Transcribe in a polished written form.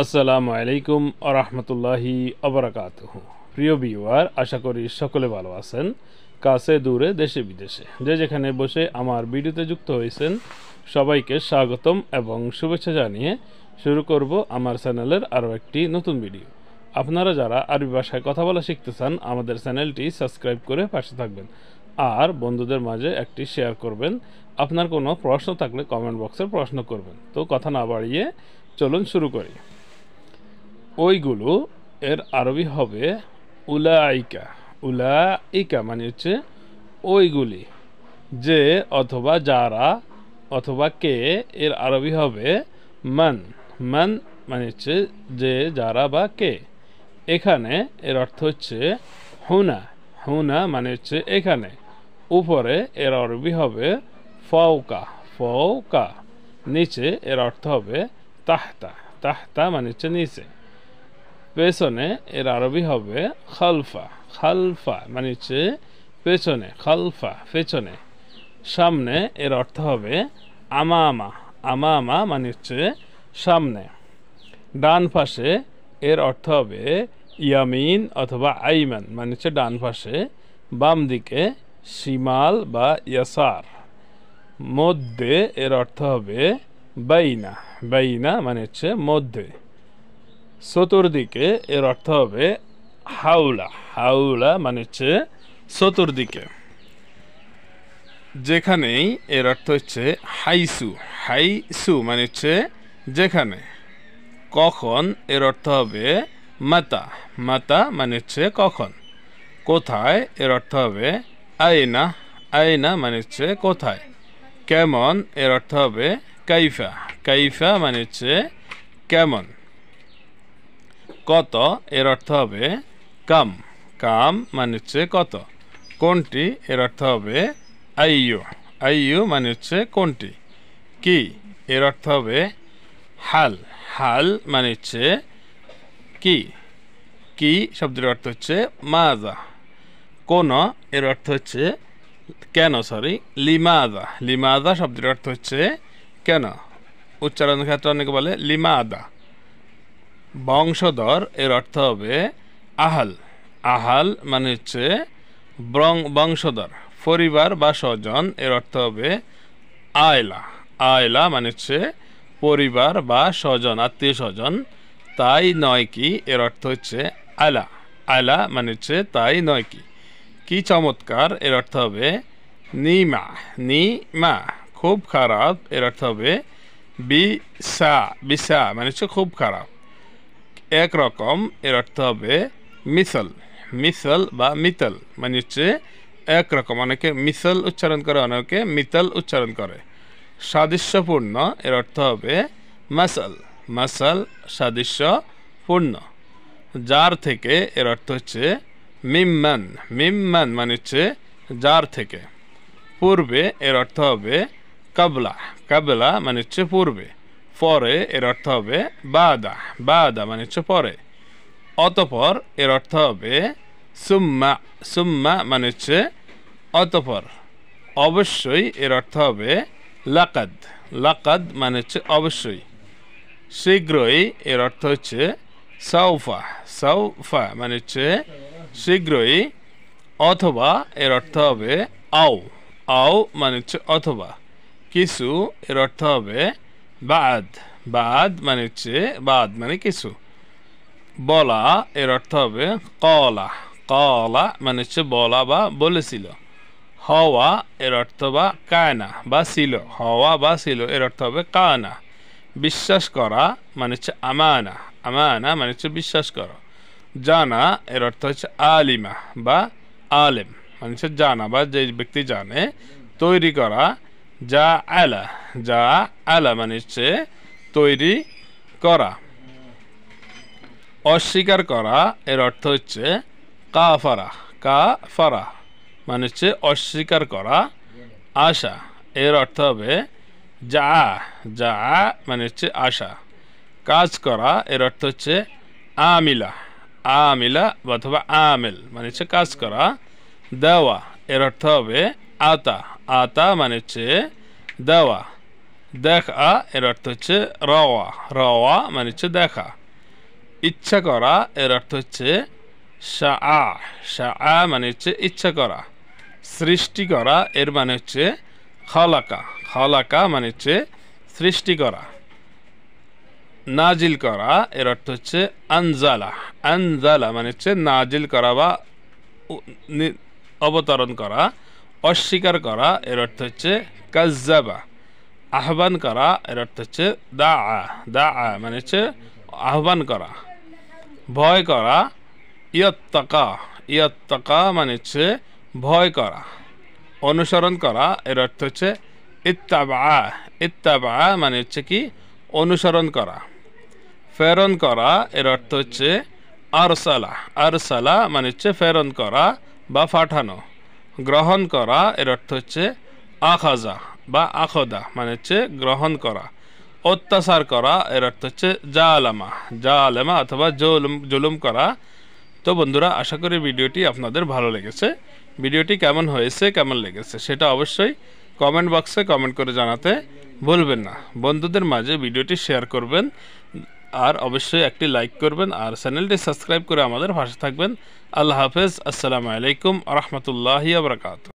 আসসালামু আলাইকুম আরহামতুল্লাহি আবরাকাতুহু। প্রিয় ভিউয়ার, আশা করি সকলে ভালো আছেন। কাছে দূরে দেশে বিদেশে যে যেখানে বসে আমার ভিডিওতে যুক্ত হয়েছেন সবাইকে স্বাগতম এবং শুভেচ্ছা জানিয়ে শুরু করব আমার চ্যানেলের আরও একটি নতুন ভিডিও। আপনারা যারা আরবি ভাষায় কথা বলা শিখতে চান আমাদের চ্যানেলটি সাবস্ক্রাইব করে পাশে থাকবেন আর বন্ধুদের মাঝে একটি শেয়ার করবেন। আপনার কোনো প্রশ্ন থাকলে কমেন্ট বক্সে প্রশ্ন করবেন। তো কথা না বাড়িয়ে চলুন শুরু করি। ওইগুলো এর আরবি হবে উলাইকা। উলাইকা মানে হচ্ছে ওইগুলি, যে অথবা যারা অথবা কে। এর আরবি হবে মান। মান মানে হচ্ছে যে, যারা বা কে। এখানে এর অর্থ হচ্ছে হুনা। হুনা মানে হচ্ছে এখানে। উপরে এর আরবি হবে ফাওকা। ফাওকা। নিচে এর অর্থ হবে তাহতা। তাহতা মানে হচ্ছে নিচে। পেছনে এর আরবি হবে খালফা। খালফা মানে হচ্ছে পেছনে। খালফা পেছনে। সামনে এর অর্থ হবে আমামা। আমামা মানে হচ্ছে সামনে। ডান পাশে এর অর্থ হবে ইয়ামিন অথবা আইমান মানে হচ্ছে ডান পাশে। বাম দিকে শিমাল বা ইয়াসার। মধ্যে এর অর্থ হবে বাইনা। বাইনা মানে হচ্ছে মধ্যে। চতুর্দিকে এর অর্থ হবে হাউলা। হাউলা মানে হচ্ছে চতুর্দিকে। যেখানেই এর অর্থ হচ্ছে হাইসু। হাইসু মানে হচ্ছে যেখানে। কখন এর অর্থ হবে মাতা। মাতা মানে হচ্ছে কখন। কোথায় এর অর্থ হবে আয়না। আয়না মানে হচ্ছে কোথায়। কেমন এর অর্থ হবে কাইফা। কাইফা মানে হচ্ছে কেমন। কত এর অর্থ হবে কাম। কাম মানে হচ্ছে কত। কোনটি এর অর্থ হবে আইয়ু। আইয়ু মানে হচ্ছে কোনটি। কি এর অর্থ হবে হাল। হাল মানে হচ্ছে কি। কি শব্দের অর্থ হচ্ছে মাজা। কোন এর অর্থ হচ্ছে কেন। লিমাদা। লিমাদা শব্দের অর্থ হচ্ছে কেন। উচ্চারণের ক্ষেত্রে অনেকে বলে লিমাদা। বংশধর এর অর্থ হবে আহাল। আহাল মানে হচ্ছে বংশধর। পরিবার বা স্বজন এর অর্থ হবে আয়লা। আয়লা মানে হচ্ছে পরিবার বা স্বজন, আত্মীয় স্বজন। তাই নয় কি এর অর্থ হচ্ছে আলা। আলা মানে হচ্ছে তাই নয় কি। কি চমৎকার এর অর্থ হবে নিমা। নিমা খুব খারাপ এর অর্থ হবে বিসা। বিসা মানে হচ্ছে খুব খারাপ। একরকম এর অর্থ হবে মিসল। মিসল বা মিতল মানে হচ্ছে একরকম। অনেকে মিসল উচ্চারণ করে, অনেকে মিতল উচ্চারণ করে। সাদৃশ্যপূর্ণ এর অর্থ হবে মাসাল। মাসাল সাদৃশ্যপূর্ণ। যার থেকে এর অর্থ হচ্ছে মিম্মান। মিম্মান মানে হচ্ছে যার থেকে। পূর্বে এর অর্থ হবে কাবলা। কাবলা মানে হচ্ছে পূর্বে। পরে এর অর্থ হবে বাদা। বাদা মানে হচ্ছে পরে। অতপর এর অর্থ হবে সুম্মা। সুম্মা মানে হচ্ছে অতপর। অবশ্যই এর অর্থ হবে লাকাদ। লাকাদ মানে হচ্ছে অবশ্যই। শীঘ্রই এর অর্থ হচ্ছে সাউফা। সাউফা মানে হচ্ছে শীঘ্রই। অথবা এর অর্থ হবে আও। আও মানে হচ্ছে অথবা। কিছু এর অর্থ হবে বাদ। বাদ মানে হচ্ছে বাদ মানে কিছু। বলা এর অর্থ হবে কলা। কলা মানে হচ্ছে বলা বা বলেছিল। হওয়া এর অর্থ বা কায়না বা ছিল। হওয়া বা ছিল এর অর্থ হবে কানা। বিশ্বাস করা মানে হচ্ছে আমানা। আমানা মানে হচ্ছে বিশ্বাস করা। জানা এর অর্থ হচ্ছে আলিমা বা আলেম মানে হচ্ছে জানা বা যে ব্যক্তি জানে। তৈরি করা যা আলা। যা আলা মানে হচ্ছে তৈরি করা। অস্বীকার করা এর অর্থ হচ্ছে কাফারা। কাফারা মানে হচ্ছে অস্বীকার করা। আশা এর অর্থ হবে যা। যা মানে হচ্ছে আশা। কাজ করা এর অর্থ হচ্ছে আমিলা। আমিলা অথবা আমেল মানে হচ্ছে কাজ করা। দেওয়া এর অর্থ হবে আতা। আতা মানে হচ্ছে দেওয়া। দেখা এর অর্থ হচ্ছে রওয়া। রওয়া মানে হচ্ছে দেখা। ইচ্ছা করা এর অর্থ হচ্ছে শাআ। শাআ মানে হচ্ছে ইচ্ছা করা। সৃষ্টি করা এর মানে হচ্ছে খালাকা। খালাকা মানে হচ্ছে সৃষ্টি করা। নাজিল করা এর অর্থ হচ্ছে আনজালা। আনজালা মানে হচ্ছে নাজিল করা বা অবতরণ করা। অস্বীকার করা এর অর্থ হচ্ছে কাজ্জাবা। আহ্বান করা এর অর্থ হচ্ছে দাআ। দাআ মানে হচ্ছে আহ্বান করা। ভয় করা ইয়াত্তাকা। ইয়াত্তাকা মানে হচ্ছে ভয় করা। অনুসরণ করা এর অর্থ হচ্ছে ইত্তাবা। ইত্তাবা মানে হচ্ছে কি অনুসরণ করা। প্রেরণ করা এর অর্থ হচ্ছে আরসালা। আরসালা মানে হচ্ছে প্রেরণ করা বা পাঠানো। গ্রহণ করা এর অর্থ হচ্ছে আখাজা বা আখদা মানে হচ্ছে গ্রহণ করা। অত্যাচার করা এর অর্থ হচ্ছে জালামা। জালামা অথবা জুলুম করা। তো বন্ধুরা, আশা করি ভিডিওটি আপনাদের ভালো লেগেছে। ভিডিওটি কেমন হয়েছে, কেমন লেগেছে সেটা অবশ্যই কমেন্ট বক্সে কমেন্ট করে জানাতে ভুলবেন না। বন্ধুদের মাঝে ভিডিওটি শেয়ার করবেন আর অবশ্যই একটি লাইক করবেন আর চ্যানেলটি সাবস্ক্রাইব করে আমাদের পাশে থাকবেন। আল্লাহ হাফেজ। আসসালামু আলাইকুম ওয়া রাহমাতুল্লাহি ওয়া বারাকাতুহু।